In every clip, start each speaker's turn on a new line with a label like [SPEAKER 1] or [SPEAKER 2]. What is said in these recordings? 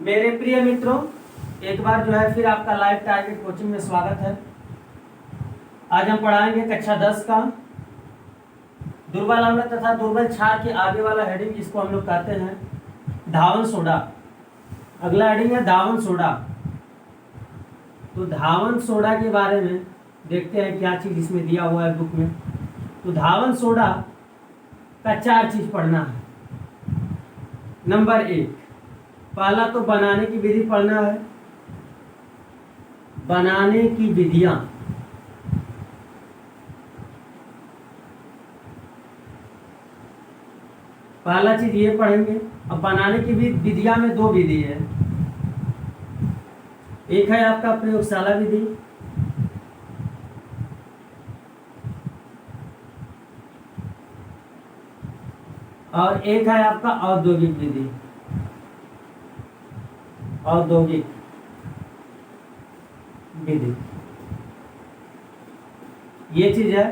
[SPEAKER 1] मेरे प्रिय मित्रों, एक बार जो है फिर आपका लाइव टारगेट कोचिंग में स्वागत है। आज हम पढ़ाएंगे कक्षा 10 का दुर्बल अम्ल तथा दुर्बल क्षार के आगे वाला हेडिंग, जिसको हम लोग कहते हैं धावन सोडा। अगला हेडिंग है धावन सोडा। तो धावन सोडा के बारे में देखते हैं क्या चीज़ इसमें दिया हुआ है बुक में। तो धावन सोडा का 4 चीज़ पढ़ना है। नंबर 1, पहला तो बनाने की विधि पढ़ना है। बनाने की विधियां, पहला चीज ये पढ़ेंगे। अब बनाने की विधियां में 2 विधि है। एक है आपका प्रयोगशाला विधि, और एक है आपका औद्योगिक विधि। औद्योगिक विधि ये चीज है।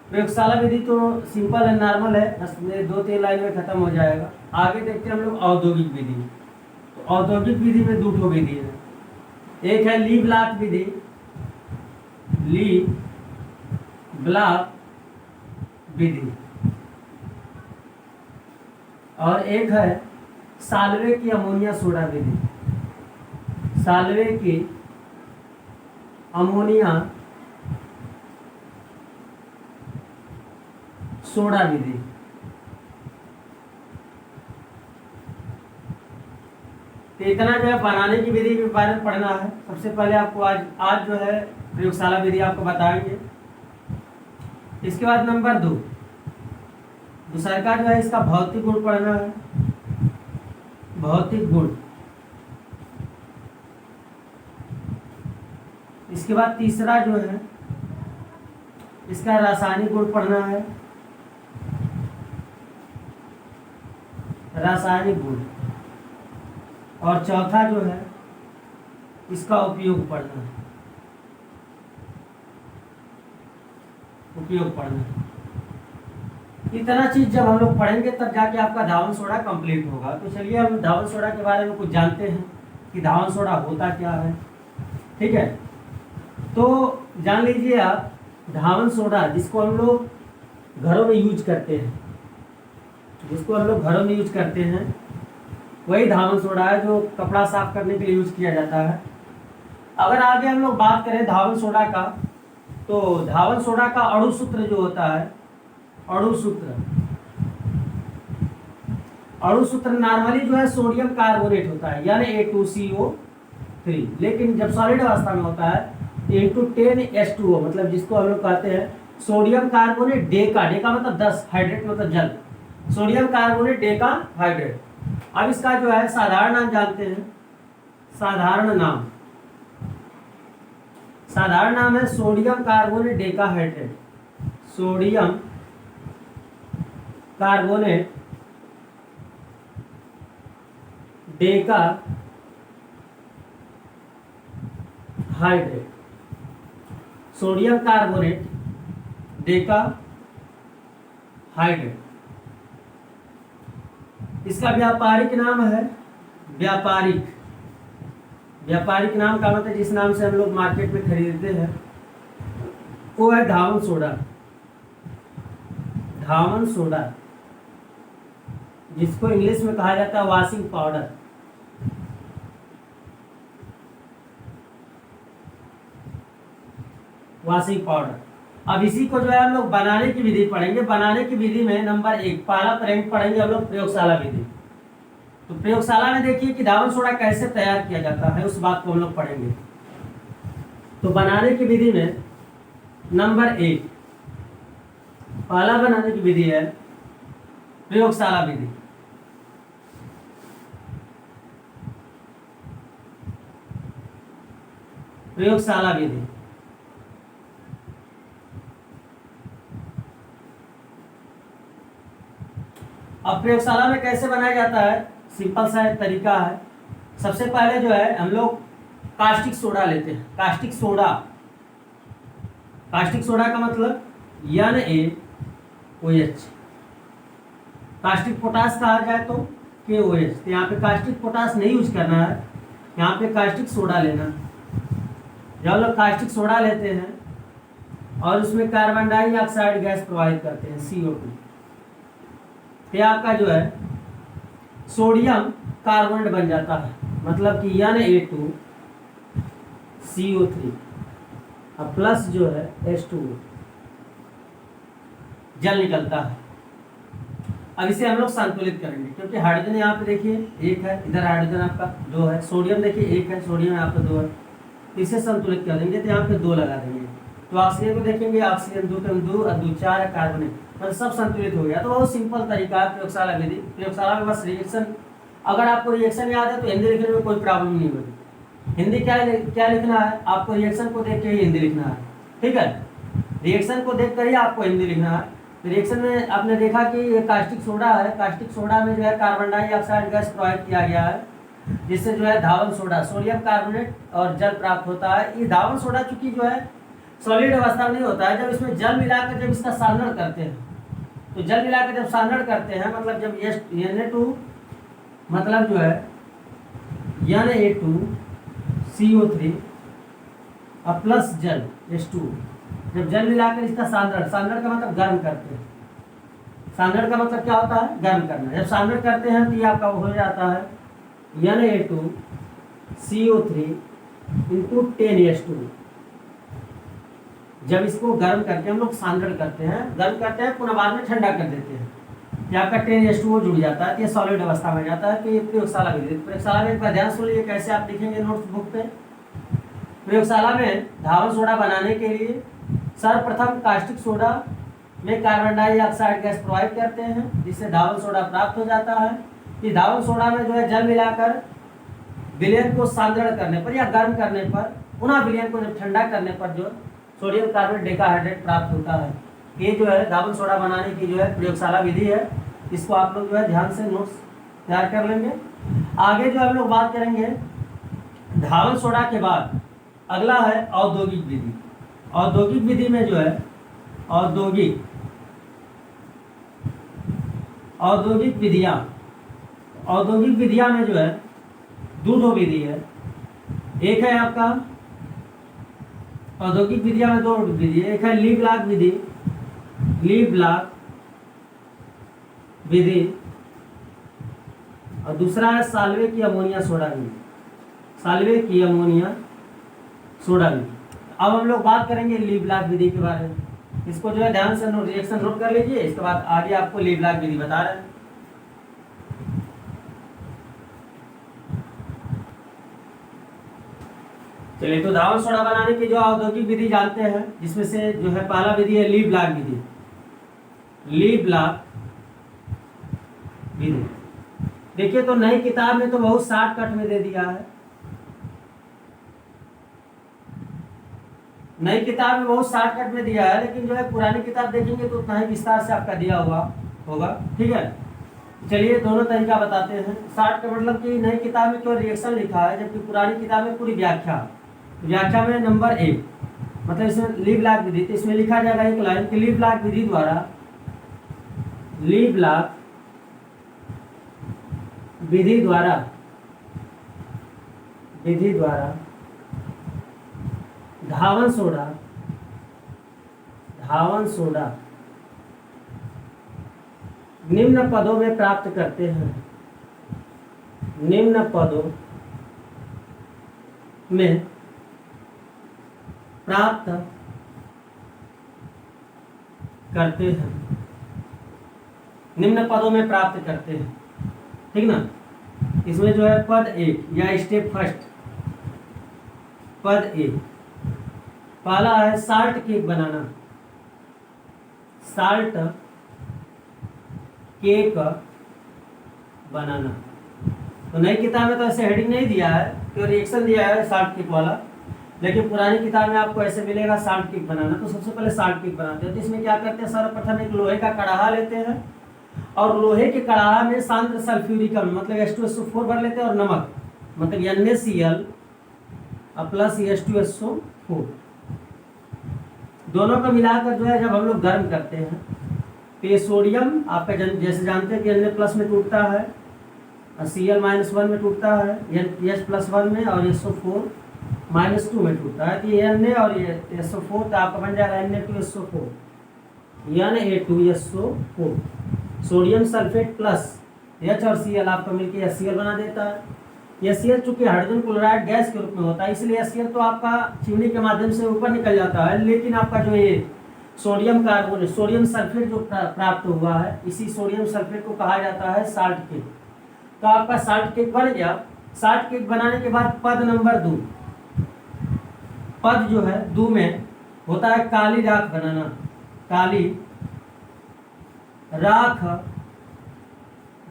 [SPEAKER 1] प्रयोगशाला विधि तो सिंपल है, नॉर्मल है, बस 2-3 लाइन में खत्म हो जाएगा। आगे देखते हैं हम लोग औद्योगिक विधि। तो औद्योगिक विधि में 2 ठो विधि है। एक है ली ब्लॉक विधि, ली ब्लॉक विधि, और एक है साल्वे की अमोनिया सोडा विधि। साल्वे की अमोनिया सोडा विधि। तो इतना जो है बनाने की विधि के बारे में पढ़ना है। सबसे पहले आपको आज जो है प्रयोगशाला विधि आपको बताएंगे। इसके बाद नंबर 2, दूसरा का जो है इसका भौतिक गुण पढ़ना है। भौतिक गुण। इसके बाद तीसरा जो है इसका रासायनिक गुण पढ़ना है। रासायनिक गुण। और चौथा जो है इसका उपयोग पढ़ना है। उपयोग पढ़ना है। इतना चीज जब हम लोग पढ़ेंगे तब जाके आपका धावन सोडा कंप्लीट होगा। तो चलिए हम धावन सोडा के बारे में कुछ जानते हैं कि धावन सोडा होता क्या है। ठीक है, तो जान लीजिए आप, धावन सोडा जिसको हम लोग घरों में यूज करते हैं, वही धावन सोडा है जो कपड़ा साफ करने के लिए यूज किया जाता है। अगर आगे हम लोग बात करें धावन सोडा का, तो धावन सोडा का अणु सूत्र जो होता है, अणु सूत्र नॉर्मली जो है सोडियम कार्बोनेट होता है, यानी A2CO3। लेकिन जब सॉलिड अवस्था में होता है X10H2O, मतलब जिसको हम लोग कहते हैं सोडियम कार्बोनेट डेका। डेका मतलब 10, हाइड्रेट मतलब जल। Sodium carbonate Deka hydrate. अब इसका जो है साधारण नाम जानते हैं। साधारण नाम है sodium carbonate Deka hydrate. Sodium carbonate Deka hydrate. Sodium carbonate Deka hydrate. इसका व्यापारिक नाम है, व्यापारिक नाम का मतलब जिस नाम से हम लोग मार्केट में खरीदते हैं वो है धावन सोडा। धावन सोडा जिसको इंग्लिश में कहा जाता है वॉशिंग पाउडर। Washing powder. अब इसी को जो है हम लोग बनाने की विधि पढ़ेंगे। बनाने की विधि में नंबर 1 पहला पढ़ेंगे हम लोग प्रयोगशाला विधि। तो प्रयोगशाला में देखिए कि धावन सोडा कैसे तैयार किया जाता है, उस बात को हम लोग पढ़ेंगे। तो बनाने की विधि में नंबर 1 पहला बनाने की विधि है प्रयोगशाला विधि। प्रयोगशाला विधि। अब प्रयोगशाला में कैसे बनाया जाता है, सिंपल सा तरीका है। सबसे पहले जो है हम लोग कास्टिक सोडा लेते हैं। कास्टिक सोडा का मतलब NaOH। कास्टिक पोटास कहा जाए तो KOH। तो यहाँ पे कास्टिक पोटास नहीं यूज करना है, यहाँ पे कास्टिक सोडा लेना। जब हम लोग कास्टिक सोडा लेते हैं और उसमें कार्बन डाइऑक्साइड गैस प्रोवाइड करते हैं CO2, तो आपका जो है सोडियम कार्बोनेट बन जाता है, मतलब कि Na2CO3 और प्लस जो है H2O जल निकलता है। अब इसे हम लोग संतुलित करेंगे, क्योंकि हाइड्रोजन यहाँ पे देखिए एक है, इधर हाइड्रोजन आपका 2 है, सोडियम देखिए एक है, सोडियम यहाँ पे 2 है। इसे संतुलित कर देंगे तो यहाँ पे 2 लगा देंगे, तो ऑक्सीजन को देखेंगे, ऑक्सीजन 2 कम 2 और 2 4 है, कार्बन मतलब सब संतुलित हो गया। तो बहुत सिंपल तरीका है प्रयोगशाला विधि। प्रयोगशाला में बस रिएक्शन, अगर आपको रिएक्शन याद है तो हिंदी लिखने में कोई प्रॉब्लम नहीं होगी। हिंदी क्या लिखना है आपको, रिएक्शन को देख के ही हिंदी लिखना है, ठीक है। रिएक्शन को देख कर ही आपको हिंदी लिखना है। रिएक्शन में आपने देखा कि ये कास्टिक सोडा है, कास्टिक सोडा में जो है कार्बन डाइऑक्साइड गैस प्रोवाइड किया गया है, जिससे जो है धावन सोडा सोडियम कार्बोनेट और जल प्राप्त होता है। ये धावन सोडा चूंकि जो है सॉलिड अवस्था में नहीं होता है, जब इसमें जल मिलाकर जब इसका सारणन करते हैं, तो जल मिलाकर जब सारणन करते हैं, मतलब जब Na2 मतलब जो है Na2CO3 और प्लस जल H2, जब जल मिलाकर इसका सांद्रण, सांद्रण का मतलब गर्म करते हैं, सांद्रण का मतलब क्या होता है, गर्म करना। जब सांद्रण करते हैं तो ये आपका हो जाता है Na2CO3 × 10H2। जब इसको गर्म करके हम लोग सांद्रण करते हैं, गर्म करते हैं पुनः बाद में ठंडा कर देते हैं, ये आपका 10H2O जुड़ जाता है, तो ये सॉलिड अवस्था में जाता है। तो ये प्रयोगशाला विधि। प्रयोगशाला में एक बार ध्यान सुन लीजिए कैसे आप लिखेंगे नोट्स बुक पे। प्रयोगशाला में धावन सोडा बनाने के लिए सर्वप्रथम कास्टिक सोडा में कार्बन डाइऑक्साइड गैस प्रोवाइड करते हैं, जिससे धावन सोडा प्राप्त हो जाता है। इस धावन सोडा में जो है जल मिलाकर विलयन को सांद्रण करने पर या गर्म करने पर, पुनः विलयन को जब ठंडा करने पर जो सोडियम कार्बोनेट डेकाहाइड्रेट प्राप्त होता है। ये जो है धावन सोडा बनाने की जो है प्रयोगशाला विधि है। इसको आप लोग जो है ध्यान से नोट्स तैयार कर लेंगे। आगे जो हम लोग बात करेंगे धावन सोडा के बाद अगला है औद्योगिक विधि। औद्योगिक विधि में जो है औद्योगिक विधियां में जो है दो विधि है। एक है आपका औद्योगिक विधियां में 2 विधि है, एक है ली-ब्लॉक विधि और दूसरा है साल्वे की अमोनिया सोडा विधि। अब हम लोग बात करेंगे ली-ब्लॉक विधि के बारे में। इसको जो है ध्यान से रिएक्शन नोट कर लीजिए, इसके बाद आगे आपको ली-ब्लॉक विधि बता रहे हैं। चलिए, तो धावन सोडा बनाने की जो औद्योगिक विधि जानते हैं, जिसमें से जो है पहला विधि है ली-ब्लॉक विधि। देखिए, तो नई किताब में तो बहुत शॉर्टकट में दे दिया है। नई किताब में बहुत शॉर्टकट में दिया है, लेकिन जो है पुरानी किताब देखेंगे तो उतना ही विस्तार से आपका दिया हुआ होगा, ठीक है। चलिए, दोनों तरीका बताते हैं। शॉर्टकट मतलब कि नई किताब में केवल रिएक्शन लिखा है, जबकि पुरानी किताब में पूरी व्याख्या में नंबर 1 मतलब इसमें ली-ब्लॉक विधि, तो इसमें लिखा जाएगा एक लाइन कि ली-ब्लॉक विधि द्वारा धावन सोडा निम्न पदों में प्राप्त करते हैं। निम्न पदों में प्राप्त करते हैं, ठीक ना। इसमें जो है पद 1 या स्टेप फर्स्ट, पद 1 पहला है साल्ट केक बनाना। तो नई किताब में तो ऐसे हेडिंग नहीं दिया है, तो रिएक्शन दिया है साल्ट केक वाला, लेकिन पुरानी किताब में आपको ऐसे मिलेगा साल्ट केक बनाना। तो सबसे पहले साल्ट केक बनाते हैं, तो इसमें क्या करते हैं, सर्वप्रथम एक लोहे का कड़ाहा लेते हैं और लोहे के कड़ाहा में सांद्र सल्फ्यूरिक अम्ल मतलब H2SO4 भर लेते हैं और नमक मतलब NaCl प्लस H2SO4 दोनों को मिलाकर जो है जब हम लोग गर्म करते हैं तो ये सोडियम आपका जैसे जानते हैं कि Na+ में टूटता है Cl-1 में टूटता है, H+1 में, और SO4 -2 में टूटता है। तो ये Na और ये SO4 तो आपका बन जाएगा Na2SO4, Na2SO4। Sodium sulphate plus H और Cl आपका मिलकर HCl बना देता है। HCl चूंकि हाइड्रोजन क्लोराइड गैस के रूप में होता है, इसलिए HCl तो आपका चिमनी के माध्यम से ऊपर निकल जाता है, लेकिन आपका जो ये सोडियम कार्बोनेट, सोडियम सल्फेट जो प्राप्त हुआ है, इसी सोडियम सल्फेट को कहा जाता है साल्ट केक। तो आपका साल्ट केक बन गया। साल्ट केक बनाने के बाद पद नंबर 2, पद जो है 2 में होता है काली राख बनाना। काली राख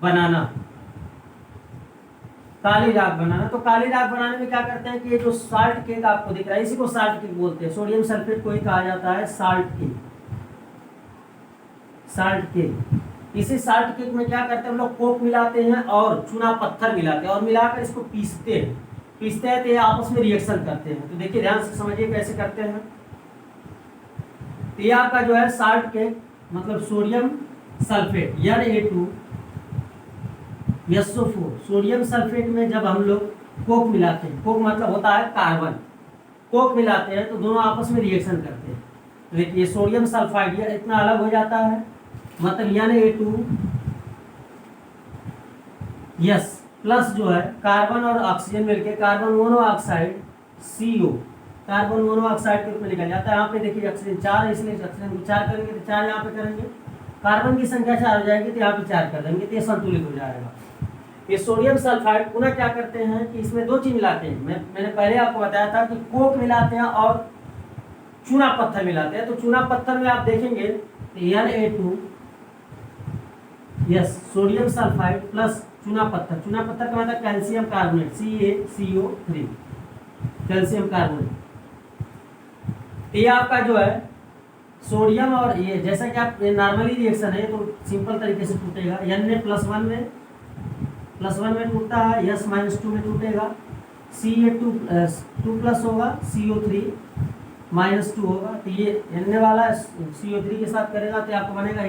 [SPEAKER 1] बनाना, काली राख बनाना। तो काली राख बनाने में क्या करते हैं कि ये जो साल्ट केक आपको दिख रहा है, इसी को साल्ट केक बोलते हैं। सोडियम सल्फेट को ही कहा जाता है साल्ट केक। साल्ट केक, इसी साल्ट केक में क्या करते हैं हम लोग, कोक मिलाते हैं और चूना पत्थर मिलाते हैं और मिलाकर इसको पीसते हैं। पीसते हैं तो ये आपस में रिएक्शन करते हैं। तो देखिए ध्यान से समझिए कैसे करते हैं। तो ये आपका जो है साल्ट केक मतलब sodium sulphate Na2SO4, sodium sulphate में जब हम लोग कोक मिलाते हैं, कोक मतलब होता है कार्बन, कोक मिलाते हैं तो दोनों आपस में रिएक्शन करते हैं। तो देखिए सोडियम सल्फाइड ये इतना अलग हो जाता है, मतलब Na2 प्लस जो है कार्बन और ऑक्सीजन मिलके carbon monoxide CO, carbon monoxide के रूप में निकल जाता है। यहाँ पे देखिए ऑक्सीजन 4 है, इसलिए ऑक्सीजन 4 करेंगे तो 4 यहाँ पे करेंगे, कार्बन की संख्या 4 हो जाएगी तो यहाँ पे 4 कर देंगे तो ये संतुलित हो जाएगा। ये सोडियम सल्फाइड पुनः क्या करते हैं कि इसमें 2 चीज मिलाते हैं। मैंने पहले आपको बताया था कि कोक मिलाते हैं और चूना पत्थर मिलाते हैं। तो चूना पत्थर में आप देखेंगे Na2 सोडियम सल्फाइड प्लस चूना पत्थर, चूना पत्थर का मतलब calcium carbonate CaCO3, calcium carbonate. ये आपका जो है सोडियम और ये जैसा कि आप नॉर्मली रिएक्शन है तो सिंपल तरीके से टूटेगा। Na+1 में +1 में टूटता है, S-2 में टूटेगा, Ca2+ होगा, CO3 -2 होगा। तो ये Na वाला CO3 के साथ करेगा तो आपको बनेगा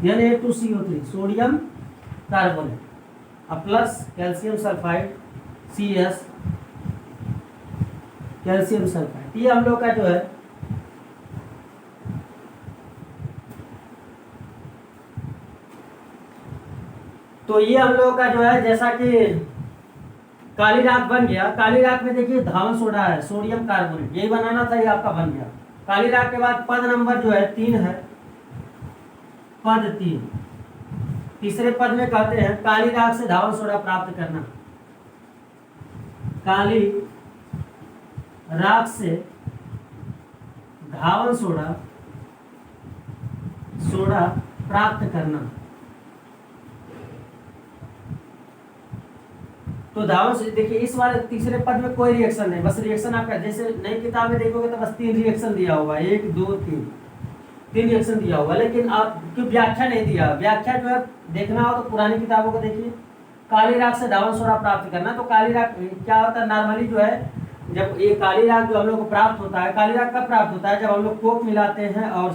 [SPEAKER 1] Na2CO3 सोडियम कार्बोनेट अब plus calcium sulphide CS calcium sulphide. ये हम लोग का जो है तो ये हम लोगों का जो है जैसा कि काली राख बन गया। काली राख में देखिए धावन सोडा है, सोडियम कार्बोनेट, यही बनाना था, ये आपका बन गया। काली राख के बाद पद नंबर जो है 3 है, पद 3। तीसरे पद में कहते हैं काली राख से धावन सोडा प्राप्त करना। काली राख से धावन सोडा प्राप्त करना। तो धावन से देखिए इस वाले तीसरे पद में कोई रिएक्शन नहीं, बस रिएक्शन आपका जैसे नई किताब में देखोगे तो बस 3 रिएक्शन दिया हुआ है, 1 2 3 रिएक्शन दिया हुआ है। लेकिन आप क्यों व्याख्या नहीं दिया, व्याख्या जो है देखना हो तो पुरानी किताबों को देखिए। काली राख से धावन सोडा प्राप्त करना, तो काली राख क्या होता है नॉर्मली जो है जब ये काली राख जो हम लोग को प्राप्त होता है, काली राख कब प्राप्त होता है जब हम लोग कोक मिलाते हैं और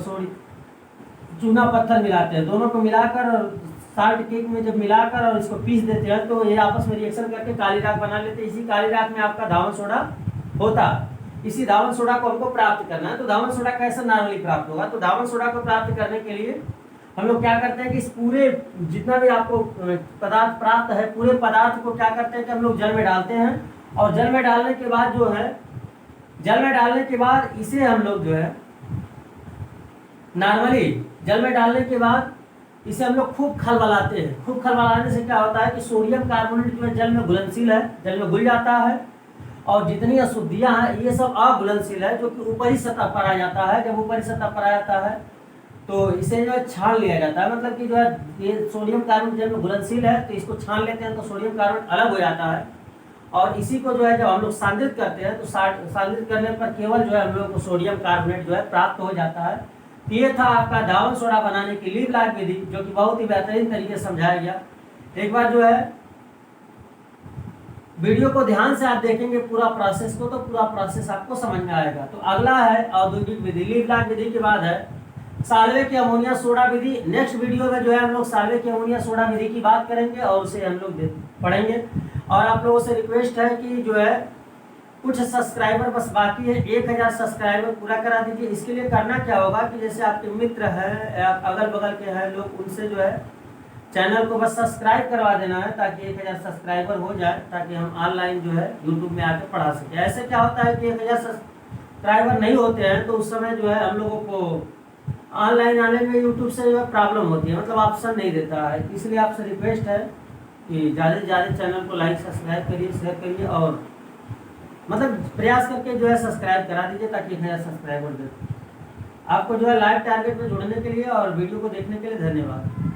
[SPEAKER 1] चूना पत्थर मिलाते हैं, दोनों को मिलाकर और साल्ट केक में जब मिलाकर और इसको पीस देते हैं तो ये आपस में रिएक्शन करके काली राख बना लेते हैं। इसी काली राख में आपका धावन सोडा होता है। इसी धावन सोडा को हमको प्राप्त करना है। तो धावन सोडा कैसे नॉर्मली प्राप्त होगा, तो धावन सोडा को प्राप्त करने के लिए हम लोग क्या करते हैं कि इस पूरे जितना भी आपको पदार्थ प्राप्त है, पूरे पदार्थ को क्या करते हैं कि हम लोग जल में डालते हैं और जल में डालने के बाद जो है जल में डालने के बाद इसे हम लोग जो है नॉर्मली जल में डालने के बाद इसे हम लोग खूब खलबलाते हैं। खूब खलबलाने से क्या होता है कि सोडियम कार्बोनेट जो है जल में घुलनशील है, जल में घुल जाता है और जितनी अशुद्धियां हैं ये सब अघुलनशील है जो कि ऊपरी सतह पर आ जाता है। जब ऊपरी सतह पर आ जाता है तो इसे जो है छान लिया जाता है, मतलब कि जो है ये सोडियम कार्बोनेट जल में घुलनशील है तो इसको छान लेते हैं तो सोडियम कार्बोनेट अलग हो जाता है। और इसी को जो है जब हम लोग सांद्रित करते हैं तो सांद्रित करने पर केवल जो है हम लोग को सोडियम कार्बोनेट जो है प्राप्त हो जाता है। ये था आपका धावन सोडा बनाने की लिवलाइफ विधि, जो कि बहुत ही बेहतरीन तरीके से समझाया गया। एक बार जो है वीडियो को ध्यान से आप देखेंगे पूरा प्रोसेस को तो पूरा प्रोसेस आपको समझ में आएगा। तो अगला है औद्योगिक विधि। लिवलाइफ विधि के बाद है साल्वे की अमोनिया सोडा विधि। नेक्स्ट वीडियो में जो है हम लोग साल्वे की अमोनिया सोडा विधि की बात करेंगे और उसे हम लोग पढ़ेंगे। और आप लोगों से रिक्वेस्ट है कि जो है कुछ सब्सक्राइबर बस बाकी है, 1000 सब्सक्राइबर पूरा करा दीजिए। इसके लिए करना क्या होगा कि जैसे आपके मित्र हैं या अगल बगल के हैं लोग, उनसे जो है चैनल को बस सब्सक्राइब करवा देना है ताकि 1000 सब्सक्राइबर हो जाए, ताकि हम ऑनलाइन जो है यूट्यूब में आके पढ़ा सकें। ऐसे क्या होता है कि 1000 सब्सक्राइबर नहीं होते हैं तो उस समय जो है हम लोगों को ऑनलाइन आने में यूट्यूब से जो है प्रॉब्लम होती है, मतलब ऑप्शन नहीं देता है। इसलिए आपसे रिक्वेस्ट है कि ज़्यादा से ज़्यादा चैनल को लाइक सब्सक्राइब करिए, शेयर करिए और मतलब प्रयास करके जो है सब्सक्राइब करा दीजिए ताकि 1000 सब्सक्राइबर दे। आपको जो है लाइव टारगेट में जुड़ने के लिए और वीडियो को देखने के लिए धन्यवाद।